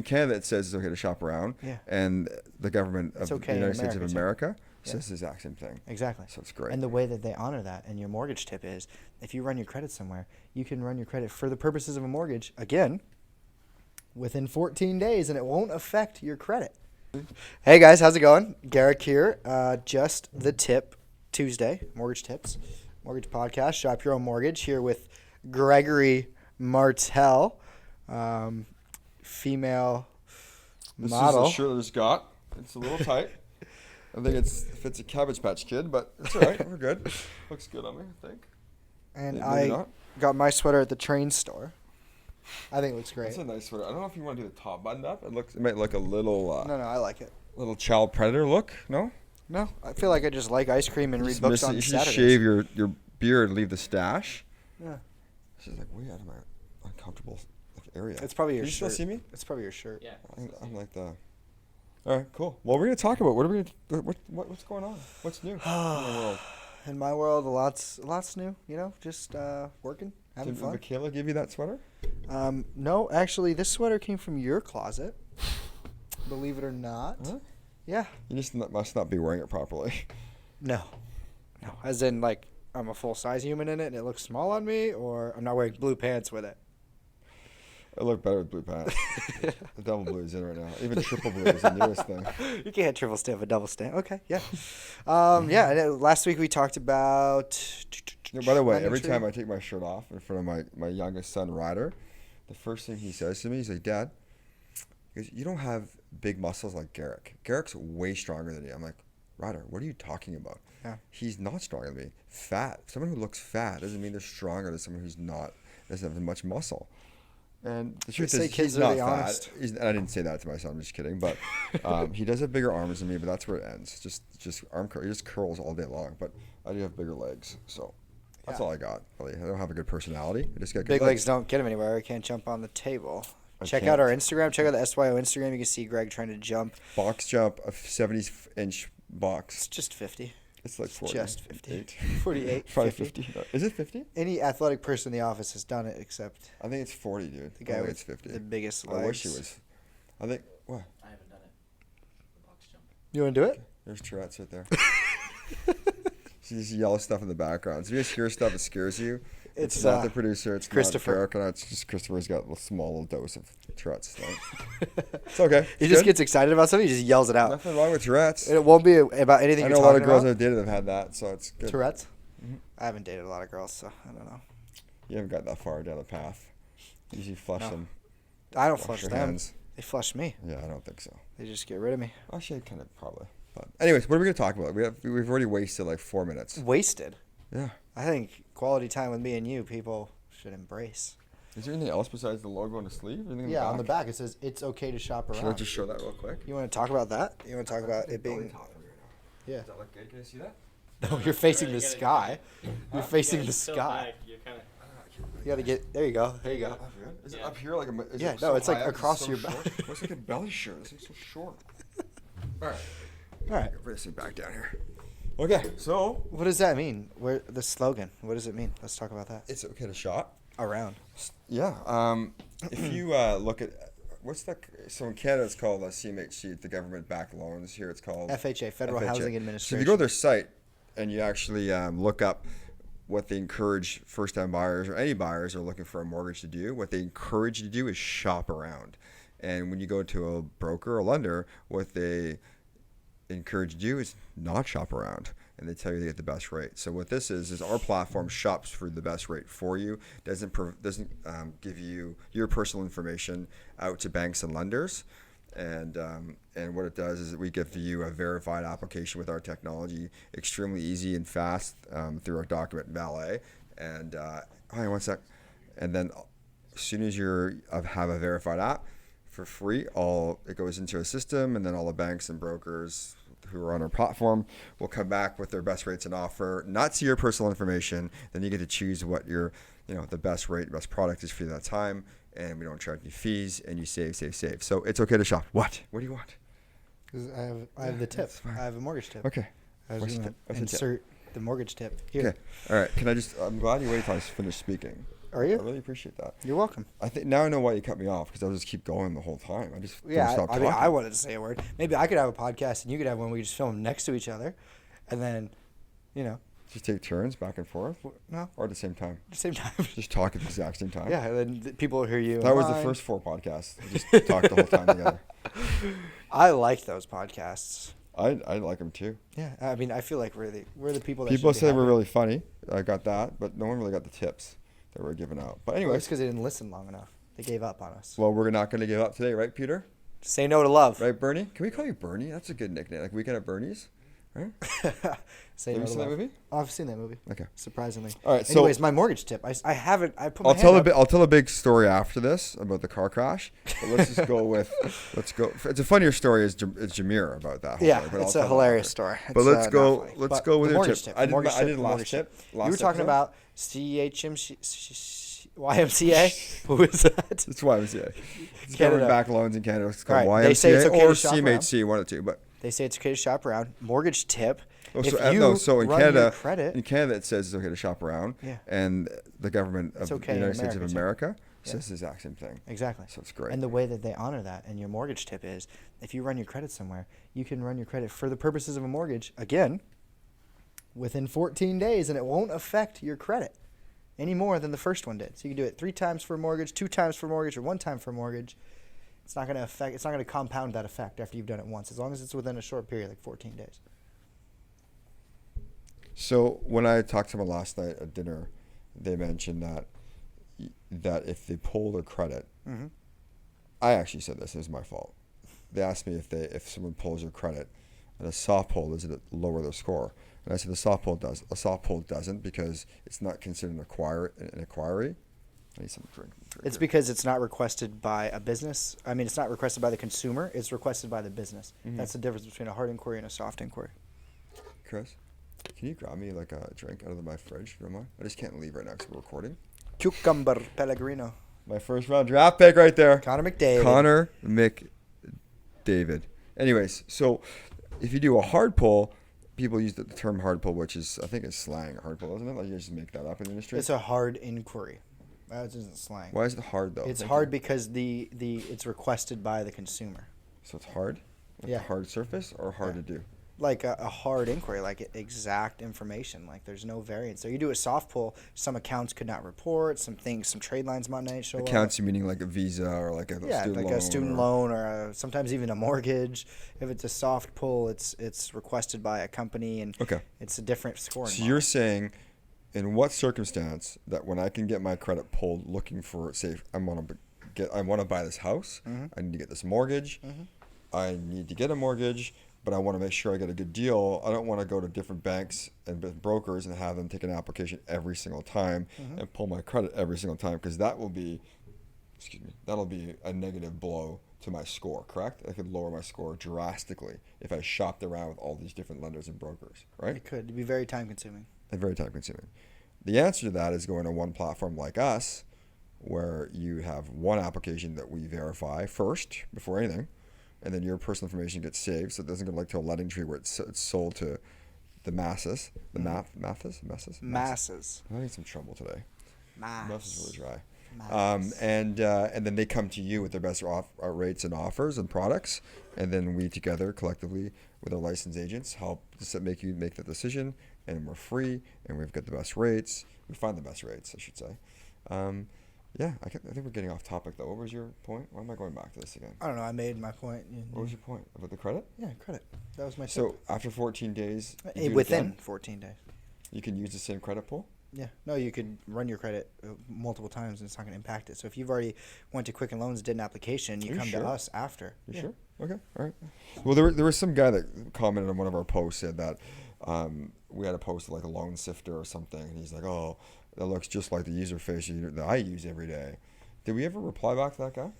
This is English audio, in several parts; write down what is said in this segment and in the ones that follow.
In Canada, it says it's okay to shop around. Yeah. And the government of okay the United in States of America, America Yeah. says the exact same thing. Exactly. So it's great. And the way that they honor that and your mortgage tip is, if you run your credit somewhere, you can run your credit for the purposes of a mortgage, again, within 14 days, and it won't affect your credit. Hey, guys. How's it going? Garrick here. Just the tip Tuesday, mortgage tips, mortgage podcast, shop your own mortgage, here with Gregory Martell, female model. This is a shirt I just got. It's a little tight. I think it fits a Cabbage Patch Kid, but it's all right. We're good. Looks good on me, I think. And Maybe I not. got my sweater at the train store. I think it looks great. It's a nice sweater. I don't know if you want to do the top button up. It might look a little No, I like it. little child predator look. No. No, I feel like I just like ice cream and read Just books miss it. on You should just Saturdays. shave your beard, leave the stash. Yeah, This is like way out of my uncomfortable area. it's probably your Can you shirt. still see me? It's probably your shirt. Yeah. I'm like the. All right, cool. Well, we're gonna talk about what are we gonna what's going on? What's new in the world? In my world, lots new. You know, just working, having Did fun. Michaela give you that sweater? No, actually, this sweater came from your closet. Believe it or not. Huh? Yeah. You just must not be wearing it properly. No. As in, like, I'm a full size human in it, and it looks small on me, or I'm not wearing blue pants with it. I look better with blue pants. The double blue is in right now. Even triple blue is the newest thing. You can't triple stamp a double stamp. Okay, yeah. Yeah, and last week we talked about... By the way, lemon every tree. time I take my shirt off in front of my youngest son, Ryder, the first thing he says to me, he's like, Dad, he goes, you don't have big muscles like Garrick. Garrick's way stronger than you. I'm like, Ryder, what are you talking about? Yeah. He's not stronger than me. Fat. Someone who looks fat doesn't mean they're stronger than someone who's not, doesn't have as much muscle. And the truth say is, kids he's are not the fat. honest. And I didn't say that to my son. I'm just kidding. But he does have bigger arms than me. But that's where it ends. Just he just curls all day long. But I do have bigger legs. So that's Yeah. all I got. Really, I don't have a good personality. I just got good Big legs don't get him anywhere. I can't jump on the table. Check out our Instagram. Check out the SYO Instagram. You can see Greg trying to jump. Box jump, a 70-inch box. It's just 50. It's like 40. Just 50. 8. 48. Probably 50. 50. Is it 50? Any athletic person in the office has done it except I think it's 40, dude. the guy I think with it's 50. the biggest I legs. wish he was. I think, what? I haven't done it. The box jump. You want to do it? There's Tourette's right there. She just yells stuff in the background. So if you guys hear stuff that scares you, it's not the producer. It's Christopher. Not Garrick, and it's just Christopher's got a small little dose of Tourette's. So. It's okay. He It's just good. gets excited about something. He just yells it out. Nothing wrong with Tourette's. And it won't be about anything I you're know a lot of talking girls about. I've dated have had that, so it's good. Tourette's? Mhm. I haven't dated a lot of girls, so I don't know. You haven't got that far down the path. You usually flush No. them. I don't Wash flush your them. hands. They flush me. Yeah, I don't think so. They just get rid of me. Actually, kind of probably. But anyways, what are we gonna talk about? We've already wasted like 4 minutes. Wasted. Yeah. I think quality time with me and you, people should embrace. Is there anything else besides the logo on the sleeve? Anything in Yeah, the on the back it says it's okay to shop Should I around. just show that real quick? You want to talk about that? You want to talk about it being? Yeah. Does that look good? Can I see that? No, you're facing You the gotta- sky. You're facing Yeah, the you tilt sky. back, you're kinda, You gotta get. There you go. There you go. Is it Yeah. up here like a? Is Yeah, it no, so it's like high up? across so your short? back. What's like a belly shirt? This thing's so short. All right. All right. Bring this thing back down here. Okay, so What does that mean? Where the slogan? What does it mean? Let's talk about that. it's okay to shop. Around. Yeah. If you look at what's that? So in Canada, it's called CMHC, the government-backed loans. Here, it's called FHA, Federal FHA. Housing So if Administration. you go to their site and you actually look up what they encourage first-time buyers or any buyers who are looking for a mortgage to do, what they encourage you to do is shop around. And when you go to a broker or lender, what they encourage you to do is not shop around, and they tell you they get the best rate. So what this is our platform shops for the best rate for you. Doesn't give you your personal information out to banks and lenders. And what it does is that we give you a verified application with our technology, extremely easy and fast through our document valet. And hang on one sec. And then as soon as you have a verified app, for free, it goes into a system, and then all the banks and brokers who are on our platform will come back with their best rates and offer, not see your personal information. Then you get to choose what your, the best rate, best product is for you that time, and we don't charge you fees, and you save. So it's okay to shop. What? What do you want? 'Cause I have the tip. that's fine. I have a mortgage tip. Okay. I was What's going the- to what's the tip? insert the mortgage tip here. Okay. All right. I'm glad you waited until I finished speaking. Are I you? really appreciate that. You're welcome. I think now I know why you cut me off, because I'll just keep going the whole time. I just don't Yeah, stop I talking. mean, I wanted to say a word. Maybe I could have a podcast and you could have one where we just film next to each other, and then, you know, Just take turns back and forth, no, or at the same time. at the same time. Just talk at the exact same time. Yeah, and then people will hear you. That was the online. first 4 podcasts. We just talked the whole time together. I like those podcasts. I like them too. Yeah, I mean, I feel like we're the people that People should be said we're having- really funny. I got that, but no one really got the tips that were given out. But Well, anyway, it's because they didn't listen long enough. They gave up on us. well, we're not going to give up today, right, Peter? Say no to love. Right, Bernie? Can we call you Bernie? That's a good nickname. Like Weekend at Bernie's, right? Say Have no you to seen that love. movie? Oh, I've seen that movie. Okay. Surprisingly. All right, so- Anyways, my mortgage tip. I haven't. I put my I'll hand tell up. I'll tell a big story after this about the car crash. But let's just go with It's a funnier story. Is Jameer about that? Whole Yeah, thing, but I'll it's tell a that hilarious after. story. But It's, let's not go. funny. Let's But go with the your mortgage tip. tip. I did Mortgage I tip, did the last mortgage tip. You Last were talking episode. about YMCA. Who is that? It's YMCA. It's Canada. government back loans in Canada. It's called All right, YMCA they say it's okay or to shop CMHC, one of the two. But They say it's okay to shop around. Mortgage tip. oh, If so, you no, so in run your Canada, credit, it says it's okay to shop around. Yeah. And the government of It's okay the in United States of America, too. America Yeah. says the exact same thing. exactly. So it's great. And the way that they honor that, and your mortgage tip is, if you run your credit somewhere, you can run your credit for the purposes of a mortgage again within 14 days, and it won't affect your credit any more than the first one did. So you can do it 3 times for a mortgage, 2 times for a mortgage, or 1 time for a mortgage. It's not going to affect. It's not going to compound that effect after you've done it once, as long as it's within a short period, like 14 days. So when I talked to them last night at dinner, they mentioned that if they pull their credit, Mm-hmm. I actually said this. It was my fault. They asked me if someone pulls their credit, and a soft pull, does it lower their score? And I said the soft pull does. A soft pull doesn't, because it's not considered an acquiry. I need some drink. It's because it's not requested by a business. I mean, it's not requested by the consumer. It's requested by the business. Mhm. That's the difference between a hard inquiry and a soft inquiry. Chris, can you grab me like a drink out of my fridge? If you don't mind? I just can't leave right now because we're recording. Cucumber Pellegrino. My first round draft pick right there. Connor McDavid. Connor McDavid. Anyways, so if you do a hard pull, people use the term hard pull, which is, I think it's slang, hard pull, isn't it? Like you just make that up in the industry. It's a hard inquiry. That isn't slang. Why is it hard though? It's Thank hard you. because it's requested by the consumer. So it's hard? Like Yeah. a hard surface or hard Yeah. to do? Like a hard inquiry, like exact information. Like there's no variance. So you do a soft pull, some accounts could not report, some trade lines might not show up. Accounts, you meaning like a Visa or like a Yeah, student like loan? a student or- loan or sometimes even a mortgage. If it's a soft pull, it's requested by a company and Okay. it's a different scoring. So you're saying, in what circumstance that when I can get my credit pulled, looking for, say, I want to buy this house, Mhm. I need to get this mortgage, Mhm. I need to get a mortgage, but I want to make sure I get a good deal. I don't want to go to different banks and brokers and have them take an application every single time Mhm. and pull my credit every single time, because that'll be a negative blow to my score. Correct? I could lower my score drastically if I shopped around with all these different lenders and brokers. Right? It could. It'd be very time consuming. And very time consuming. The answer to that is going to one platform like us, where you have one application that we verify first before anything, and then your personal information gets saved, so it doesn't go like to a letting tree where it's sold to the masses. The masses. Masses. I'm having some trouble today. Mouth is really dry. Masses. And then they come to you with their best rates and offers and products, and then we together collectively with our licensed agents help make you make the decision, and we're free, and we've got the best rates. We find the best rates, I should say. Yeah, I think we're getting off topic though. What was your point? Why am I going back to this again? I don't know. I made my point. What was your point about the credit? Yeah, credit. That was my So after 14 days, you do it within again? 14 days. You can use the same credit pool. Yeah. No, you could run your credit multiple times and it's not going to impact it. So if you've already went to Quicken Loans, did an application, you Are you come sure? to us after. You Yeah. sure? Okay, all right. Well, there was some guy that commented on one of our posts, said that we had a post like a loan sifter or something, and he's like, "Oh, that looks just like the user face that I use every day." Did we ever reply back to that guy?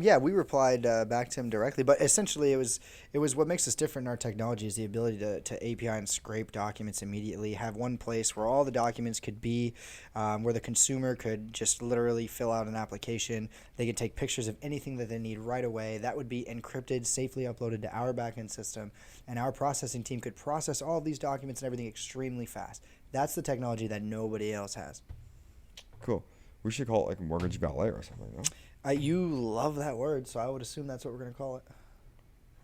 Yeah, we replied back to him directly, but essentially it was what makes us different in our technology is the ability to API and scrape documents immediately, have one place where all the documents could be, where the consumer could just literally fill out an application. They could take pictures of anything that they need right away. That would be encrypted, safely uploaded to our backend system, and our processing team could process all of these documents and everything extremely fast. That's the technology that nobody else has. Cool. We should call it like mortgage valet or something, no? You love that word, so I would assume that's what we're going to call it.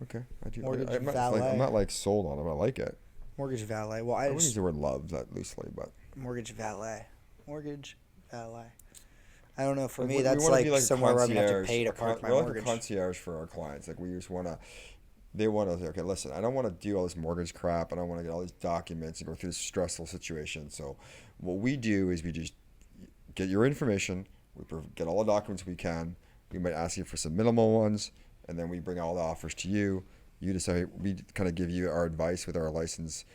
Okay, I do. Mortgage I'm not, valet. I'm not like sold on it, but I like it. Mortgage valet. Well, I I wouldn't use just the word love that loosely, but mortgage valet. Mortgage valet. I don't know. For like, me, we that's wanna like be somewhere where I'm gonna have to concierge, pay to park my we're like mortgage. a concierge for our clients. Like we just want to. They want to. Okay, listen. I don't want to do all this mortgage crap. I don't want to get all these documents and go through this stressful situation. So, what we do is we just get your information. We get all the documents we can. We might ask you for some minimal ones, and then we bring all the offers to you. You decide. We kind of give you our advice with our licensed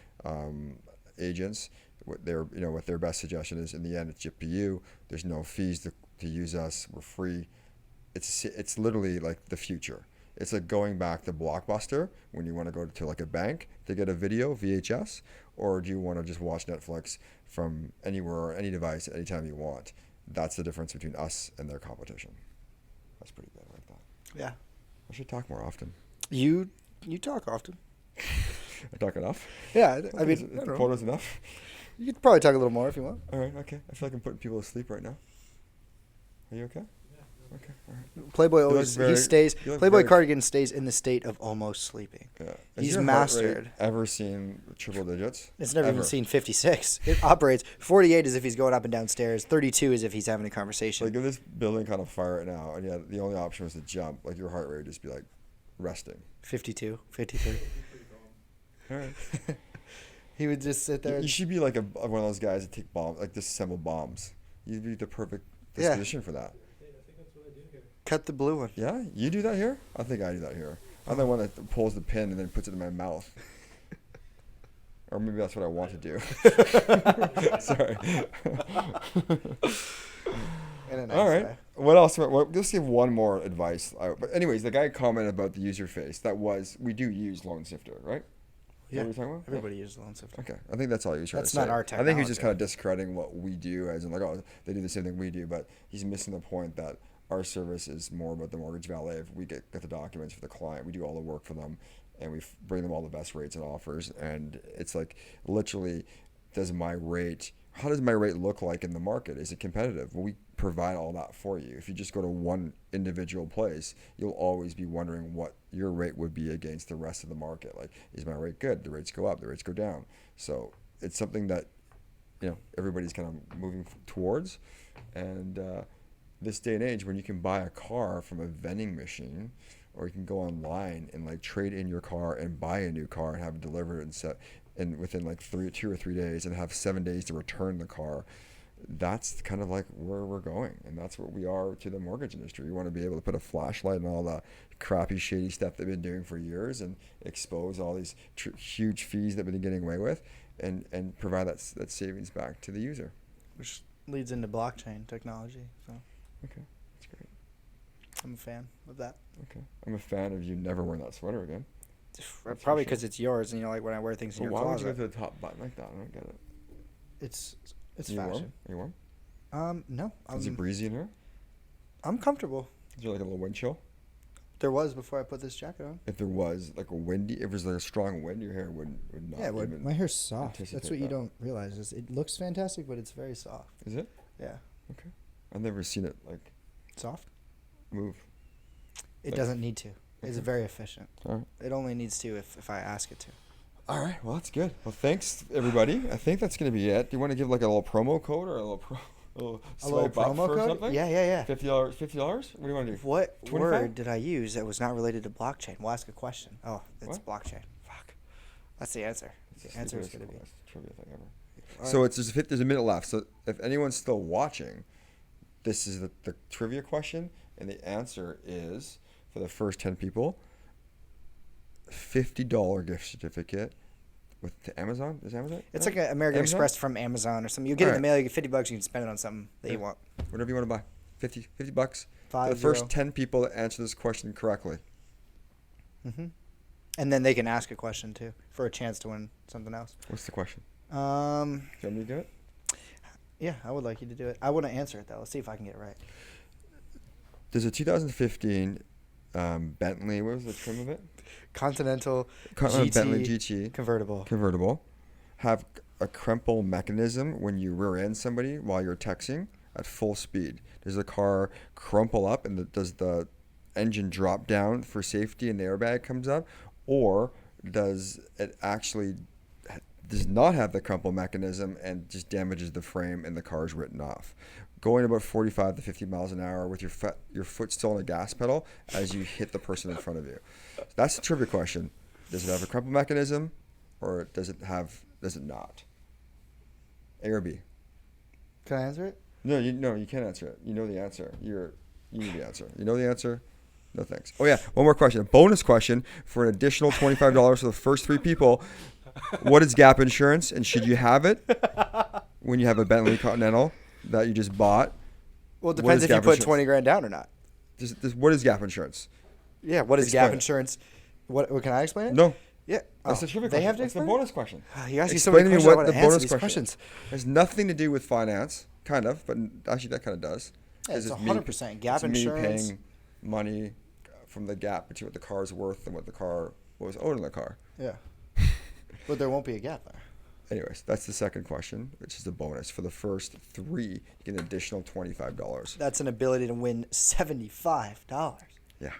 agents. What their best suggestion is. In the end, it's up to you. There's no fees to use us. We're free. It's literally like the future. It's like going back to Blockbuster when you want to go to like a bank to get a video VHS, or do you want to just watch Netflix from anywhere or any device anytime you want? That's the difference between us and their competition. That's pretty good. I like that. Yeah. I should talk more often. You talk often. I talk enough. Yeah. I Is mean, the quota's enough? you could probably talk a little more if you want. All right. Okay. I feel like I'm putting people to sleep right now. Are you okay? Okay. All right. Playboy look always very- he stays. you look Playboy very- Cardigan stays in the state of almost sleeping. Yeah. Has He's your heart rate mastered. ever seen triple digits? It's never Ever. even seen 56. It operates 48 is if he's going up and down stairs. 32 is if he's having a conversation. Like if this building caught on fire right now, and the only option was to jump, like your heart rate would just be like resting. 52, 53. All right. He would just sit there. You should be like one of those guys that take bombs, like disassemble bombs. You'd be the perfect Yeah. disposition for that. Cut the blue one. Yeah, you do that here? I think I do that here. I'm the one that pulls the pin and then puts it in my mouth. Or maybe that's what I want to do. Sorry. In a nice All right. way. What else? Let's give one more advice. But anyways, the guy commented about the user face. We do use Loan Sifter, right? Is that Yeah. what you're talking about? Everybody uses Loan Sifter. Okay, I think that's all he was trying That's to say. not our I think he was just technology. kind of discrediting what we do, as in like, oh, they do the same thing we do, but he's missing the point that our service is more about the mortgage valet. If we get the documents for the client, we do all the work for them, and we bring them all the best rates and offers. And it's like literally, how does my rate look like in the market? Is it competitive? Well, we provide all that for you. If you just go to one individual place, you'll always be wondering what your rate would be against the rest of the market. Like, is my rate good? The rates go up, the rates go down. So it's something that everybody's kind of moving towards. And this day and age, when you can buy a car from a vending machine, or you can go online and like trade in your car and buy a new car and have it delivered and within like 2 or 3 days, and have 7 days to return the car. That's kind of like where we're going, and that's what we are to the mortgage industry. You want to be able to put a flashlight on all the crappy, shady stuff they've been doing for years, and expose all these huge fees that they've been getting away with, and provide that savings back to the user. Which leads into blockchain technology. So Okay, that's great. I'm a fan of that. Okay, I'm a fan of you never wearing that swarter again. Probably for sure. because it's yours, and you know, like when I wear things in But your why would you closet. go to the top button like that? I don't get it. It's Are you warm? fashion. Are you warm? No, Is it breezy in here? I'm comfortable. Is there like a little wind chill? There was before I put this jacket on. If there was like if it was like a strong wind, your hair would not Yeah, even. my hair's soft. That's anticipate what you that. don't realize. Is it looks fantastic, but it's very soft. Is it? Yeah, Okay. I've never seen it like soft. move. It Like- doesn't need to. It's Okay. very efficient. All right. It only needs to if I ask it to. All right. Well, that's good. Well, thanks everybody. I think that's gonna be it. Do you want to give like a little promo code or a little A little swipe up promo for code? something? Yeah. $50. $50. What do you want to do? What 25? word did I use that was not related to blockchain? We'll ask a question. Oh, it's What? blockchain. Fuck. That's the answer. It's The answer is stupidest going to be. trivia thing ever. All So right. there's a minute left. So if anyone's still watching, this is the trivia question, and the answer is for the first 10 people, $50 gift certificate to Amazon. Is Amazon? It's right? like an American Amazon? Express from Amazon or something. You get it in the Alright. mail, you get $50, you can spend it on something that you Yeah. want. Whatever you want to buy. 50 bucks. For 50. the first 10 people that answer this question correctly. Mm-hmm. And then they can ask a question too for a chance to win something else. What's the question? Um, Do you want me to do it? yeah, I would like you to do it. I want to answer it though. Let's see if I can get it right. There's a 2015 Bentley. What was the trim of it? Continental Bentley GT GT convertible. have a crumple mechanism when you rear end somebody while you're texting at full speed? Does the car crumple up and does the engine drop down for safety and the airbag comes up? Or does it actually does not have the crumple mechanism and just damages the frame and the car is written off? Going about 45 to 50 miles an hour with your foot still on the gas pedal as you hit the person in front of you. That's the trivia question. Does it have a crumple mechanism or does it not? A or B? Can I answer it? No, you can't answer it. You know the answer. You need the answer. You know the answer? No thanks. Oh yeah, one more question. A bonus question for an additional $25 for the first 3 people. What is gap insurance and should you have it when you have a Bentley Continental that you just bought? Well, it depends if you put 20 grand down or not. What is gap insurance? Yeah, what is Explain gap it. insurance? What can I explain it? No. Yeah. That's the trivia They question. have to That's the explain bonus question. You ask me so Explain many to me questions. I what want the to answer bonus these question questions. has nothing to do with finance, kind of, but actually that kind of does. Yeah, it's 'Cause 100% gap it's insurance. me paying money from the gap between what the car is worth and what was owed in the car. Yeah. But there won't be a gap there. Anyways, that's the second question, which is the bonus. For the first 3, you get an additional $25. That's an ability to win $75. Yeah.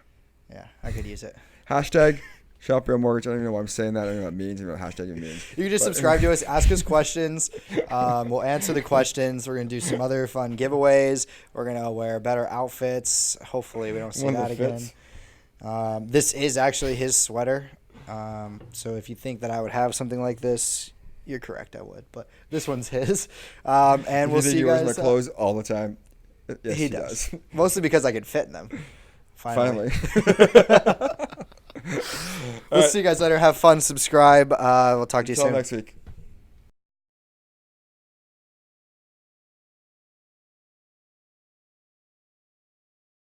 Yeah, I could use it. Hashtag Shop Real Mortgage. I don't even know why I'm saying that. I don't know what it means. I don't know what hashtag it means. You can just But- subscribe to us, ask us questions. We'll answer the questions. We're going to do some other fun giveaways. We're going to wear better outfits. Hopefully we don't see One that that again. fits. This is actually his sweater. So if you think that I would have something like this, you're correct, I would. But this one's his. And we'll see you wears guys. my clothes all the time. Yes, he does. Mostly because I can fit in them. Finally. We'll see you guys later. Have fun. Subscribe. We'll talk to you Until soon. next week.